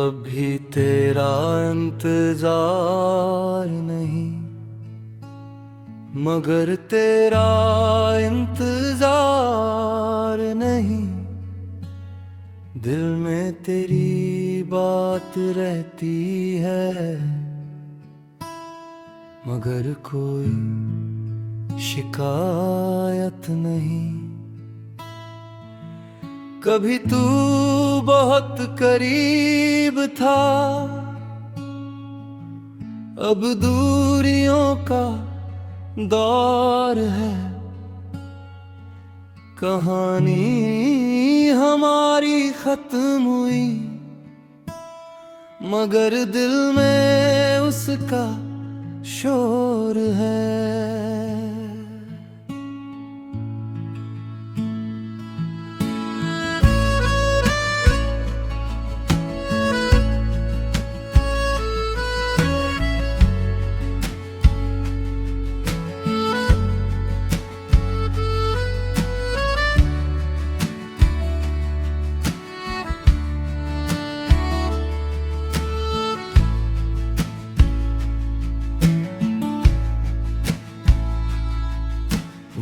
अब भी तेरा इंतजार नहीं, मगर तेरा इंतजार नहीं। दिल में तेरी बात रहती है, मगर कोई शिकायत नहीं। कभी तू बहुत करीब था, अब दूरियों का दौर है। कहानी हमारी खत्म हुई, मगर दिल में उसका शोर है।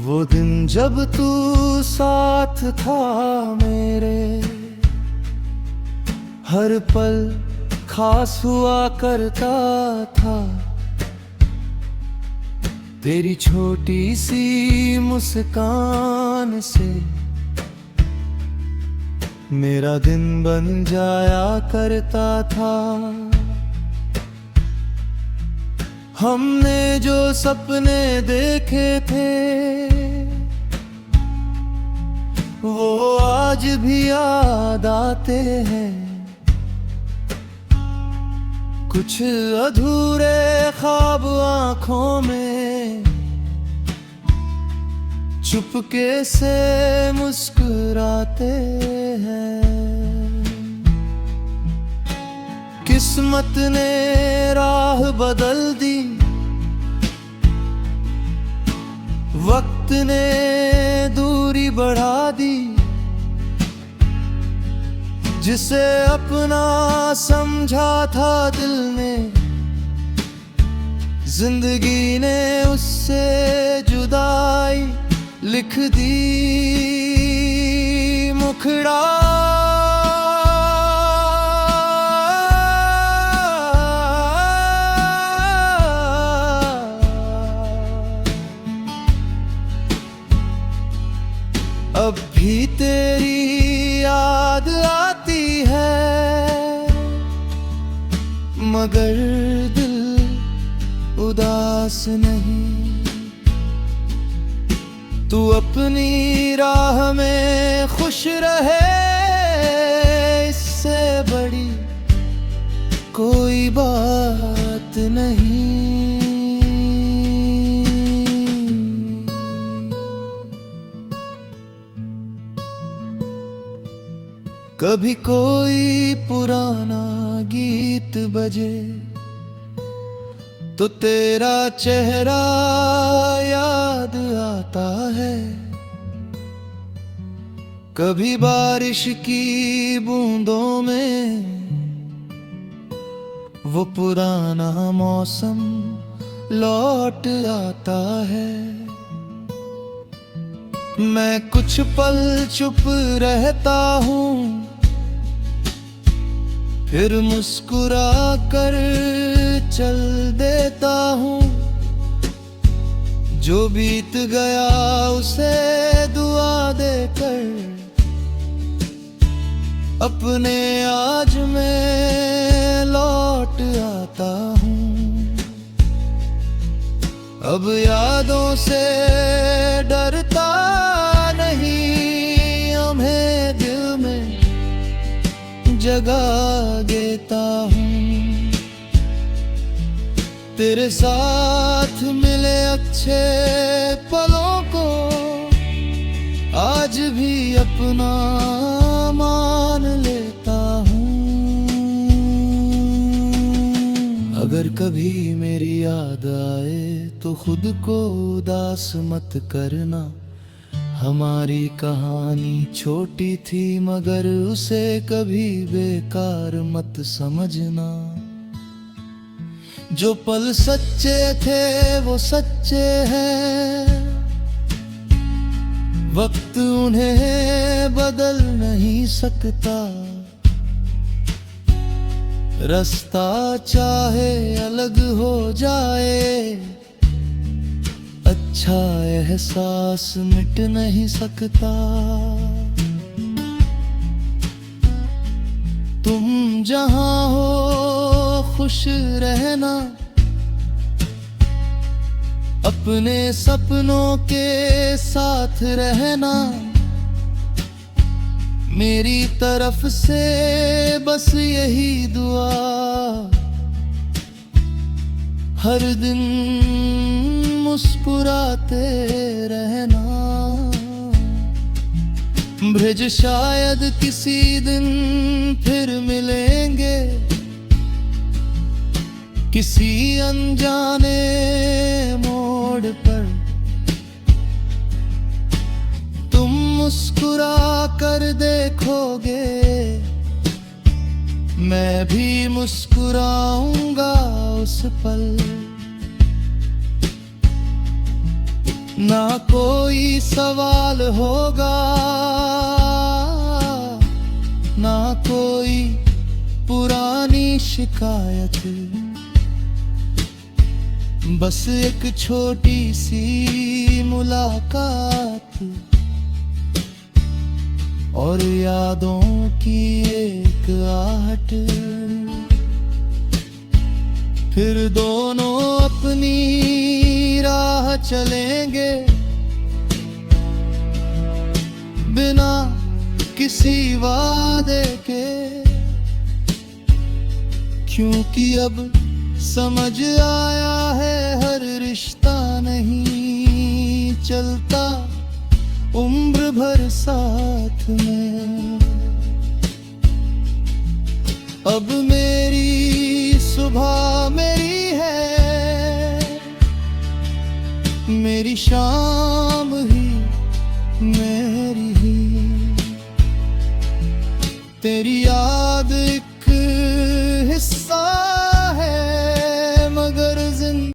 वो दिन जब तू साथ था मेरे, हर पल खास हुआ करता था। तेरी छोटी सी मुस्कान से मेरा दिन बन जाया करता था। हमने जो सपने देखे थे वो आज भी याद आते हैं। कुछ अधूरे ख्वाब आंखों में चुपके से मुस्कुराते हैं। किस्मत ने राह बदल दी, वक्त ने दूरी बढ़ा दी। जिसे अपना समझा था दिल ने, जिंदगी ने उससे जुदाई लिख दी। मुखड़ा अब भी तेरी याद आती है, मगर दिल उदास नहीं। तू अपनी राह में खुश रहे, इससे बड़ी कोई बात नहीं। कभी कोई पुराना गीत बजे तो तेरा चेहरा याद आता है। कभी बारिश की बूंदों में वो पुराना मौसम लौट आता है। मैं कुछ पल चुप रहता हूँ, फिर मुस्कुरा कर चल देता हूँ। जो बीत गया उसे दुआ देकर अपने आज में लौट आता हूँ। अब यादों से डरता नहीं, हमें दिल में जगा देता हूँ। तेरे साथ मिले अच्छे पलों को आज भी अपना मान लेता हूँ। अगर कभी मेरी याद आए तो खुद को उदास मत करना। हमारी कहानी छोटी थी मगर उसे कभी बेकार मत समझना। जो पल सच्चे थे वो सच्चे हैं, वक्त उन्हें बदल नहीं सकता। रास्ता चाहे अलग हो जाए, अच्छा एहसास मिट नहीं सकता। तुम जहां हो खुश रहना, अपने सपनों के साथ रहना। मेरी तरफ से बस यही दुआ, हर दिन मुस्कुराते रहना। ब्रिज शायद किसी दिन फिर मिलेंगे, किसी अनजाने मोड़ पर। तुम मुस्कुरा कर देखोगे, मैं भी मुस्कुराऊंगा उस पल। ना कोई सवाल होगा, ना कोई पुरानी शिकायत। बस एक छोटी सी मुलाकात और यादों की एक आहट। फिर दोनों अपनी राह चलेंगे, बिना किसी वादे के। क्योंकि अब समझ आया है हर रिश्ता नहीं चलता उम्र भर साथ में। अब मेरी सुबह मेरी है, मेरी शाम ही मेरी ही। तेरी याद एक हिस्सा है मगर जिंदगी।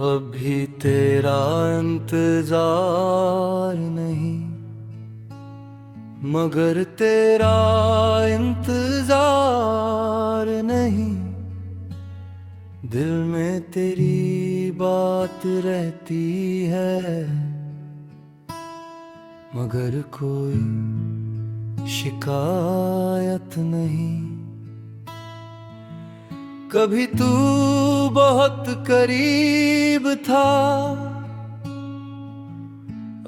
अभी तेरा इंतजार नहीं, मगर तेरा इंतजार नहीं। दिल में तेरी बात रहती है, मगर कोई शिकायत नहीं। कभी तू बहुत करीब था,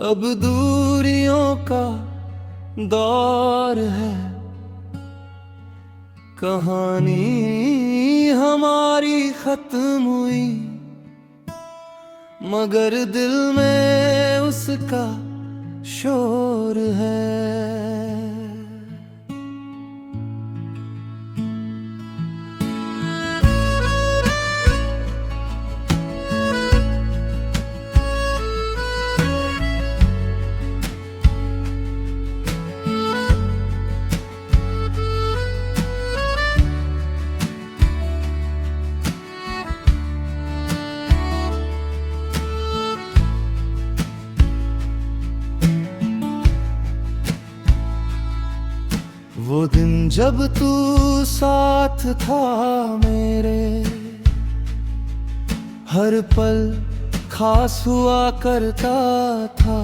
अब दूरियों का दौर है। कहानी हमारी खत्म हुई, मगर दिल में उसका शोर है। वो दिन जब तू साथ था मेरे, हर पल खास हुआ करता था।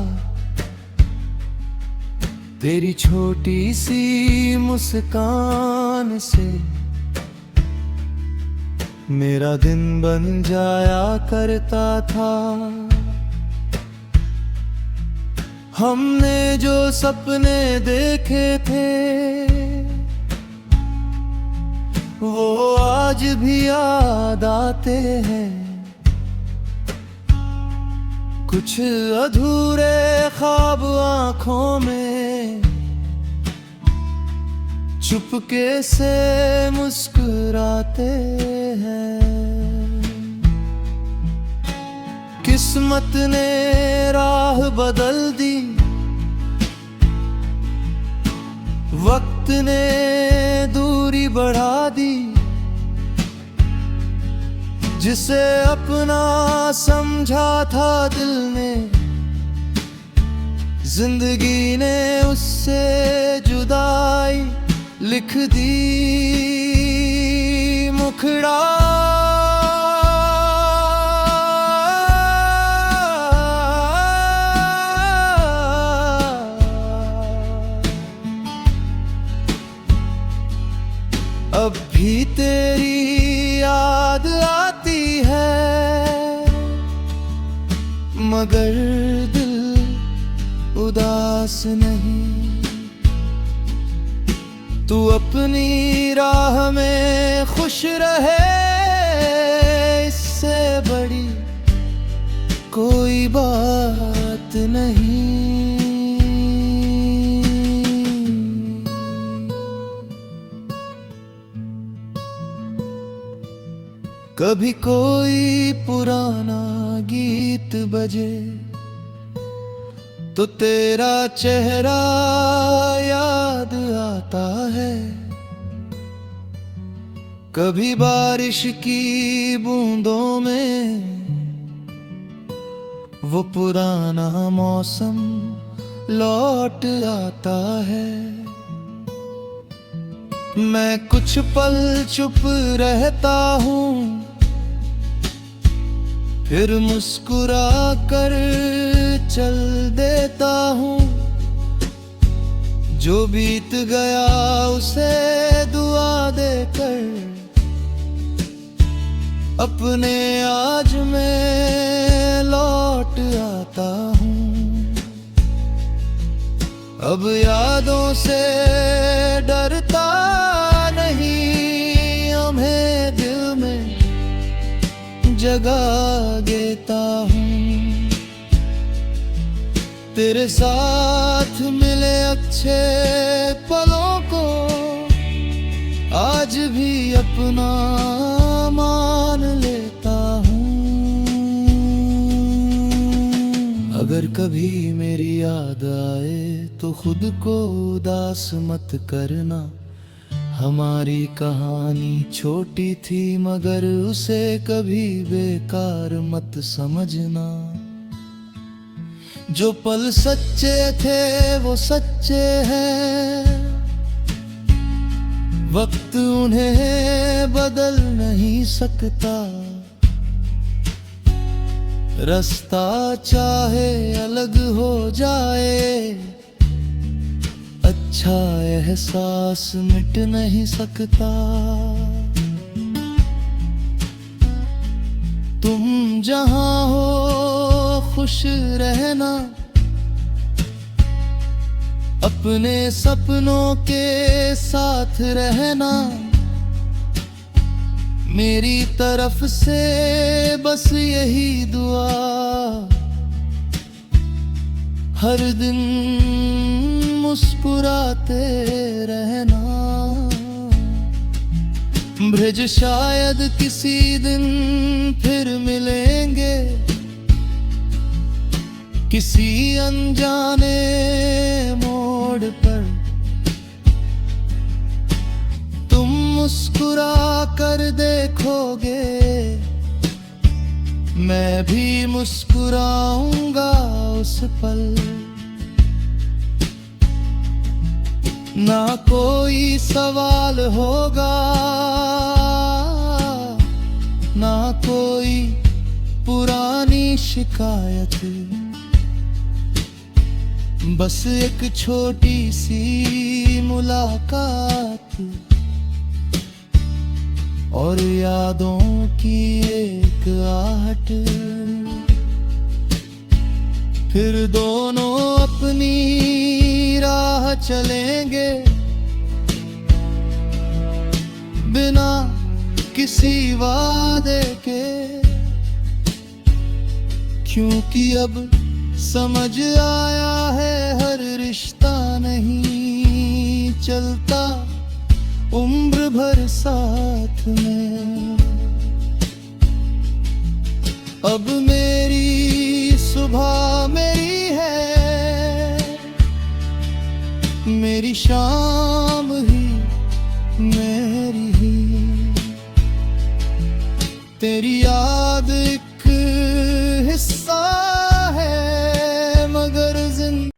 तेरी छोटी सी मुस्कान से मेरा दिन बन जाया करता था। हमने जो सपने देखे थे वो आज भी याद आते हैं। कुछ अधूरे ख्वाब आंखों में चुपके से मुस्कुराते हैं। किस्मत ने राह बदल दी, वक्त ने दूरी बढ़ा दी। जिसे अपना समझा था दिल ने, जिंदगी ने उससे जुदाई लिख दी। मुखड़ा अब भी तेरी याद आती है, मगर दिल उदास नहीं। तू अपनी राह में खुश रहे, इससे बड़ी कोई बात नहीं। कभी कोई पुराना गीत बजे तो तेरा चेहरा याद आता है। कभी बारिश की बूंदों में वो पुराना मौसम लौट आता है। मैं कुछ पल चुप रहता हूँ, फिर मुस्कुरा कर चल देता हूँ। जो बीत गया उसे दुआ देकर अपने आज में लौट आता हूँ। अब यादों से डरता नहीं, हमें दिल में जगा देता हूँ। तेरे साथ मिले अच्छे पलों को आज भी अपना मान लेता हूँ। अगर कभी मेरी याद आए तो खुद को उदास मत करना। हमारी कहानी छोटी थी मगर उसे कभी बेकार मत समझना। जो पल सच्चे थे वो सच्चे हैं, वक्त उन्हें बदल नहीं सकता। रास्ता चाहे अलग हो जाए, अच्छा एहसास मिट नहीं सकता। तुम जहां हो खुश रहना, अपने सपनों के साथ रहना। मेरी तरफ से बस यही दुआ, हर दिन मुस्कुराते रहना। ब्रिज शायद किसी दिन फिर मिलेंगे, किसी अनजाने मोड़ पर। तुम मुस्कुरा कर देखोगे, मैं भी मुस्कुराऊंगा उस पल। ना कोई सवाल होगा, ना कोई पुरानी शिकायत। बस एक छोटी सी मुलाकात और यादों की एक आहट। फिर दोनों अपनी राह चलेंगे, बिना किसी वादे के, क्योंकि अब समझ आया है हर रिश्ता नहीं चलता उम्र भर साथ में। अब मेरी सुबह मेरी है, मेरी शाम ही मेरी ही, तेरी याद एक हिस्सा है मगर जिंदगी।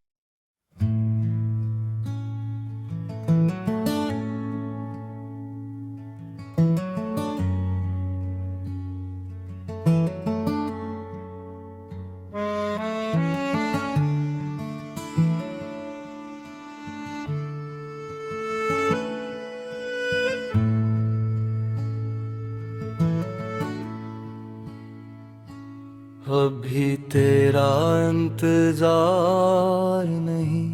अभी तेरा इंतजार नहीं,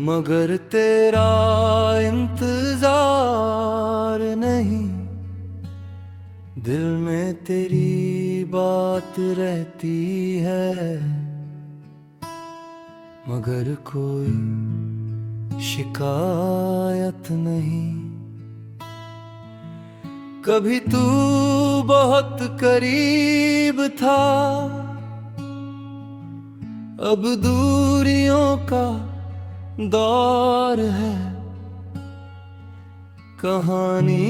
मगर तेरा इंतजार नहीं, दिल में तेरी बात रहती है मगर कोई शिकायत नहीं। कभी तू बहुत करीब था, अब दूरियों का दौर है, कहानी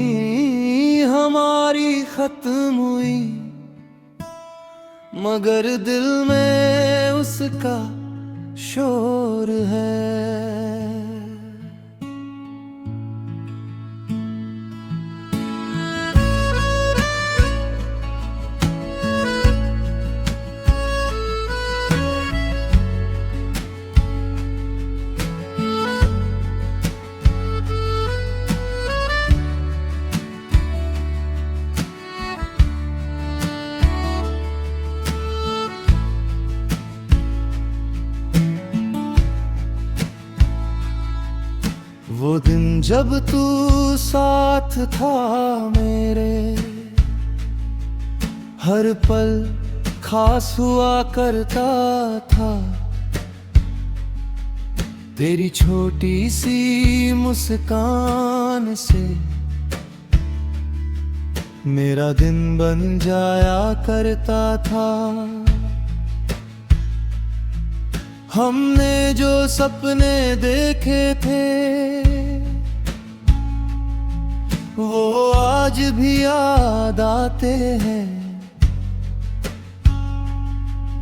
हमारी खत्म हुई मगर दिल में उसका शोर है। वो दिन जब तू साथ था मेरे, हर पल खास हुआ करता था, तेरी छोटी सी मुस्कान से मेरा दिन बन जाया करता था। हमने जो सपने देखे थे वो आज भी याद आते हैं,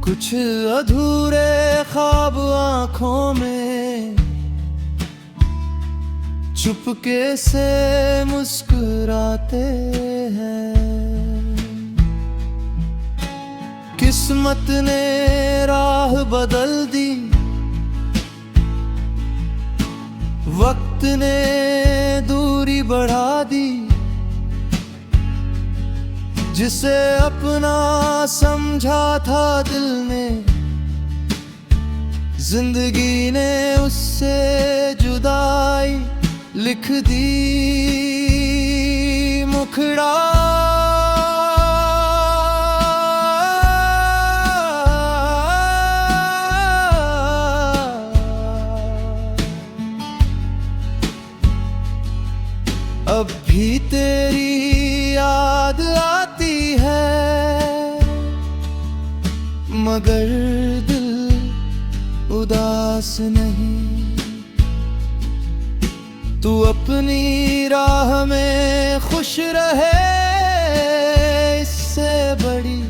कुछ अधूरे ख्वाब आंखों में चुपके से मुस्कुराते हैं। किस्मत ने राह बदल दी, वक्त ने दूरी बढ़ा दी, जिसे अपना समझा था दिल ने, जिंदगी ने उससे जुदाई लिख दी। मुखड़ा अब भी तेरी याद आती है मगर दिल उदास नहीं। तू अपनी राह में खुश रहे, इससे बड़ी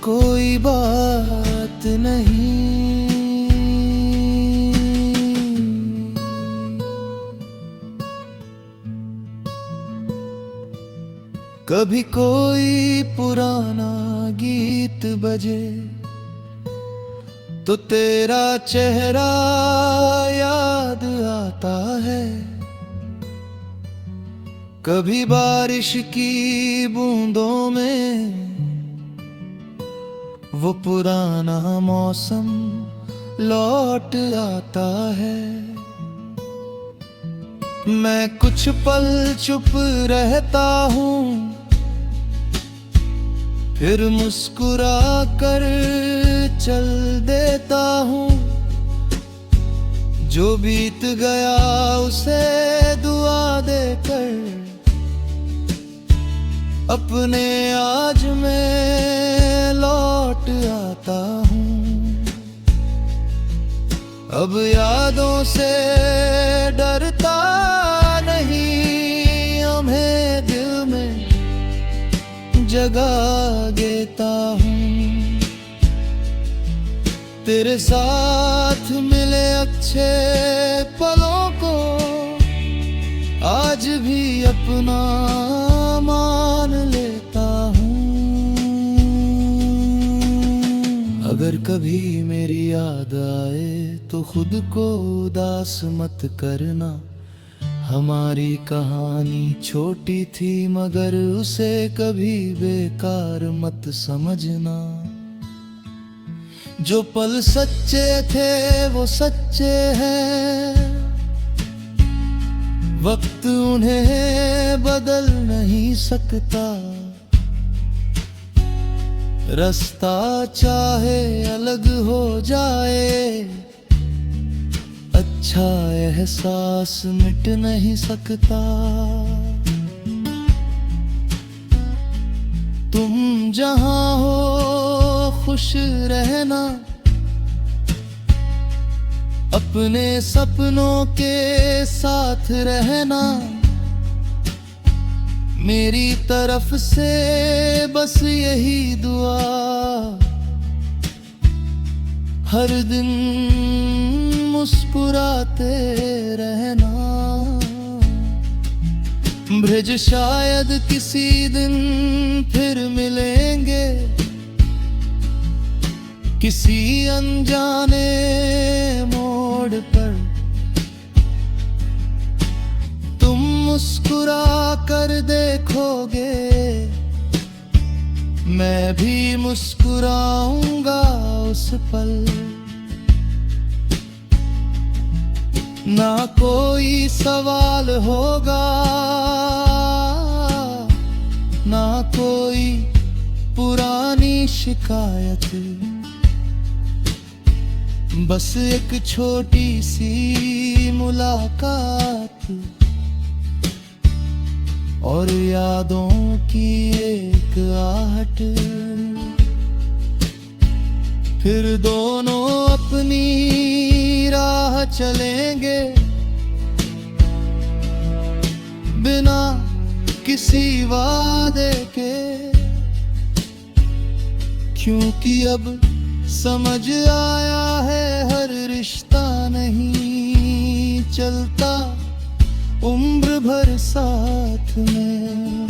कोई बात नहीं। कभी कोई पुराना गीत बजे तो तेरा चेहरा याद आता है, कभी बारिश की बूंदों में वो पुराना मौसम लौट आता है। मैं कुछ पल चुप रहता हूँ, फिर मुस्कुरा कर चल देता हूँ। जो बीत गया उसे दुआ देकर अपने आज में लौट आता हूँ। अब यादों से डरता नहीं, उन्हें दिल में जगा देता हूँ। तेरे साथ मिले अच्छे पलों को आज भी अपना मान लेता हूँ। अगर कभी मेरी याद आए तो खुद को उदास मत करना। हमारी कहानी छोटी थी मगर उसे कभी बेकार मत समझना। जो पल सच्चे थे वो सच्चे हैं, वक्त उन्हें बदल नहीं सकता। रास्ता चाहे अलग हो जाए, अच्छा एहसास मिट नहीं सकता। तुम जहां हो खुश रहना, अपने सपनों के साथ रहना। मेरी तरफ से बस यही दुआ, हर दिन मुस्कुराते रहना। ब्रिज शायद किसी दिन फिर मिलेंगे, किसी अनजाने मोड़ पर। तुम मुस्कुरा कर देखोगे, मैं भी मुस्कुराऊंगा उस पल। ना कोई सवाल होगा, ना कोई पुरानी शिकायत। बस एक छोटी सी मुलाकात और यादों की एक आहट। फिर दोनों अपनी राह चलेंगे, बिना किसी वादे के। क्योंकि अब समझ आया है हर रिश्ता नहीं चलता उम्र भर साथ में।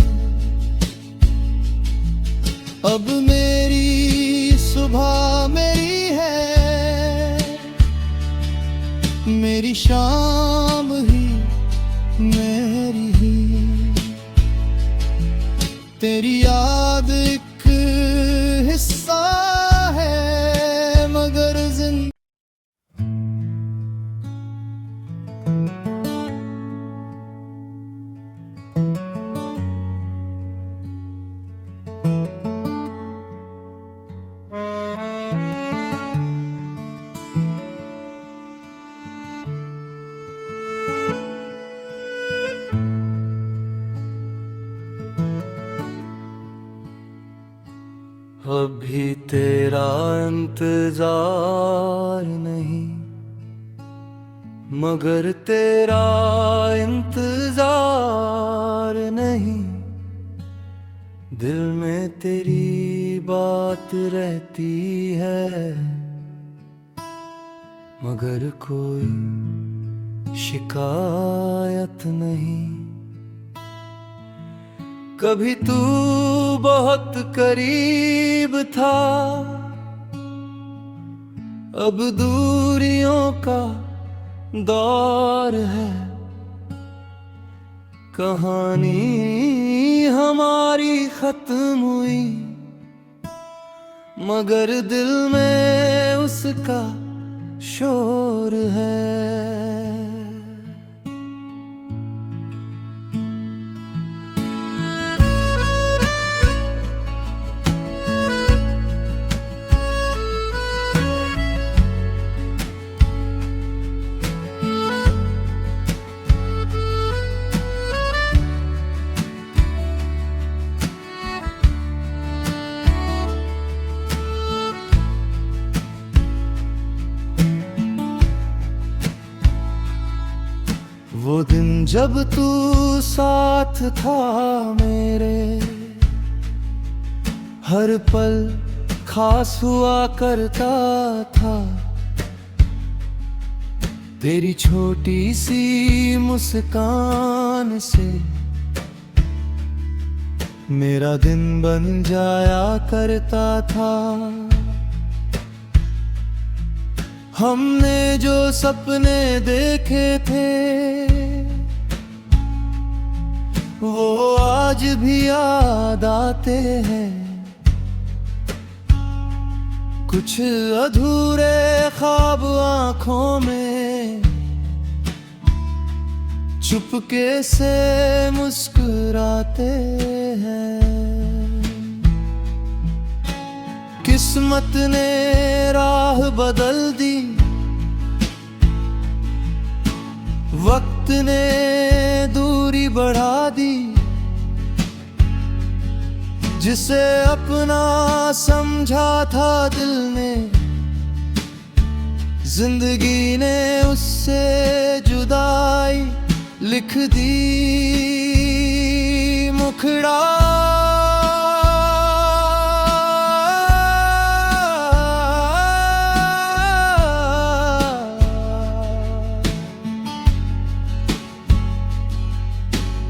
अब मेरी सुबह मेरी है, मेरी शाम ही मेरी ही। तेरी याद एक हिस्सा है मगर जिंदगी। अभी तेरा इंतजार नहीं, मगर तेरा इंतजार नहीं। दिल में तेरी बात रहती है, मगर कोई शिकायत नहीं। कभी तू बहुत करीब था, अब दूरियों का दौर है। कहानी हमारी खत्म हुई, मगर दिल में उसका शोर है। वो दिन जब तू साथ था मेरे, हर पल खास हुआ करता था। तेरी छोटी सी मुस्कान से मेरा दिन बन जाया करता था। हमने जो सपने देखे थे वो आज भी याद आते हैं। कुछ अधूरे ख्वाब आंखों में चुपके से मुस्कुराते हैं। किस्मत ने राह बदल दी, वक्त ने दूरी बढ़ा दी। जिसे अपना समझा था दिल ने, जिंदगी ने उससे जुदाई लिख दी। मुखड़ा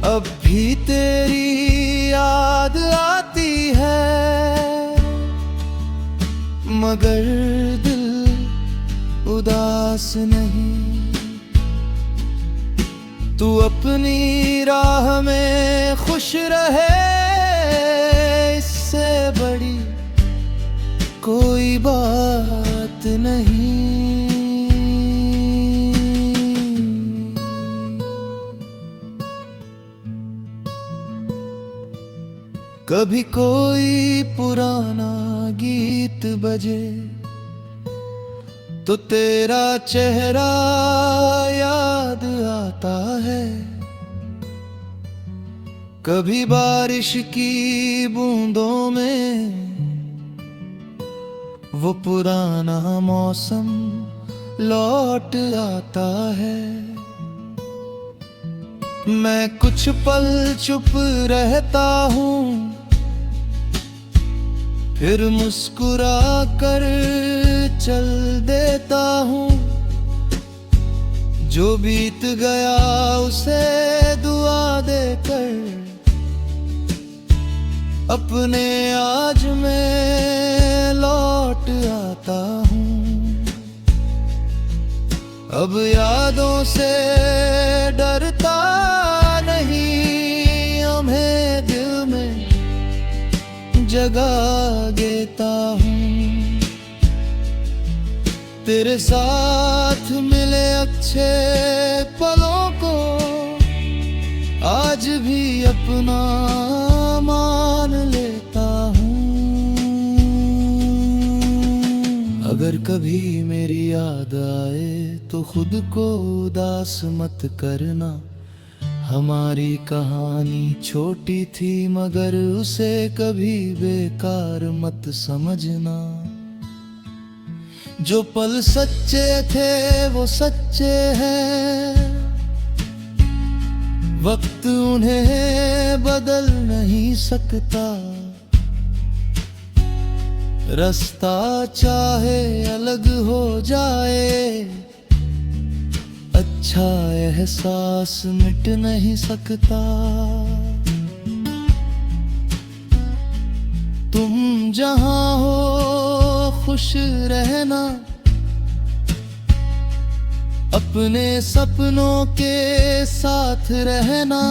अब भी तेरी याद आती है, मगर दिल उदास नहीं। तू अपनी राह में खुश रहे, इससे बड़ी कोई बात नहीं। कभी कोई पुराना गीत बजे तो तेरा चेहरा याद आता है। कभी बारिश की बूंदों में वो पुराना मौसम लौट आता है। मैं कुछ पल चुप रहता हूँ, फिर मुस्कुरा कर चल देता हूँ। जो बीत गया उसे दुआ देकर अपने आज में लौट आता हूँ। अब यादों से डरता नहीं, हमें दिल में जगा देता हूँ। तेरे साथ मिले अच्छे पलों को आज भी अपना मान लेता हूँ। अगर कभी मेरी याद आए तो खुद को उदास मत करना। हमारी कहानी छोटी थी मगर उसे कभी बेकार मत समझना। जो पल सच्चे थे वो सच्चे हैं, वक्त उन्हें बदल नहीं सकता। रास्ता चाहे अलग हो जाए, अच्छा एहसास मिट नहीं सकता। तुम जहां हो खुश रहना, अपने सपनों के साथ रहना।